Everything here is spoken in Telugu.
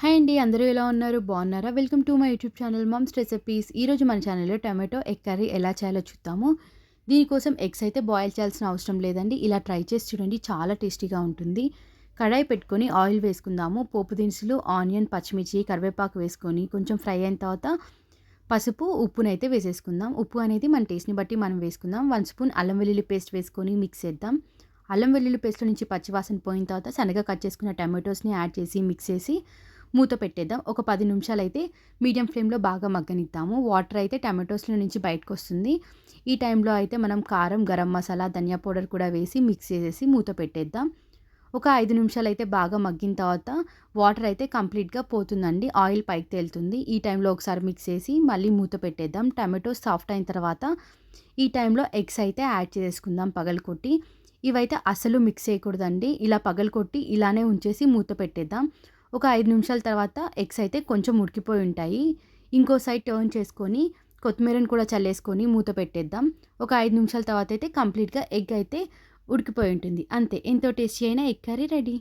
హాయ్ అండి. అందరూ ఎలా ఉన్నారు? బాగున్నారా? Welcome to my YouTube channel mumps recipes. ఈరోజు మన ఛానల్‌లో టమాటో ఎగ్ కర్రీ ఎలా చేయాలో చూద్దాము. దీనికోసం ఎగ్స్ అయితే బాయిల్ చేయాల్సిన అవసరం లేదండి. ఇలా ట్రై చేసి చూడండి. చాలా టేస్టీగా ఉంటుంది. కడాయి పెట్టుకొని ఆయిల్ వేసుకుందాము. పోపు దినుసులు, ఆనియన్, పచ్చిమిర్చి, కరివేపాకు వేసుకొని కొంచెం ఫ్రై అయిన తర్వాత పసుపు, ఉప్పునైతే వేసేసుకుందాం. ఉప్పు అనేది మన టేస్ట్‌ని బట్టి మనం వేసుకుందాం. 1 స్పూన్ అల్లం వెల్లుల్లి పేస్ట్ వేసుకొని మిక్స్ చేద్దాం. అల్లం వెల్లుల్లి పేస్ట్‌లో నుంచి పచ్చివాసన పోయిన తర్వాత సన్నగా కట్ చేసుకున్న టమాటోస్‌ని యాడ్ చేసి మిక్స్ చేసి మూత పెట్టేద్దాం. ఒక 10 నిమిషాలైతే మీడియం ఫ్లేమ్‌లో బాగా మగ్గనిద్దాము. వాటర్ అయితే టమాటోస్‌లో నుంచి బయటకొస్తుంది. ఈ టైంలో అయితే మనం కారం, గరం మసాలా, ధనియా పౌడర్ కూడా వేసి మిక్స్ చేసేసి మూత పెట్టేద్దాం. ఒక 5 నిమిషాలైతే బాగా మగ్గిన తర్వాత వాటర్ అయితే కంప్లీట్‌గా పోతుందండి. ఆయిల్ పైకి తేలుతుంది. ఈ టైంలో ఒకసారి మిక్స్ చేసి మళ్ళీ మూత పెట్టేద్దాం. టమాటోస్ సాఫ్ట్ అయిన తర్వాత ఈ టైంలో ఎగ్స్ అయితే యాడ్ చేసుకుందాం పగలకొట్టి. ఇవైతే అస్సలు మిక్స్ చేయకూడదండి. ఇలా పగలకొట్టి ఇలానే ఉంచేసి మూత పెట్టేద్దాం. ఒక 5 నిమిషాల తర్వాత ఎగ్స్ అయితే కొంచెం ఉడికిపోయి ఉంటాయి. ఇంకో సైడ్ టర్న్ చేసుకొని కొత్తిమీరని కూడా చల్లేసుకొని మూత పెట్టేద్దాం. ఒక 5 నిమిషాల తర్వాత అయితే కంప్లీట్‌గా ఎగ్ అయితే ఉడికిపోయి ఉంటుంది. అంతే, ఎంతో టేస్టీ అయిన ఎగ్ కర్రీ రెడీ.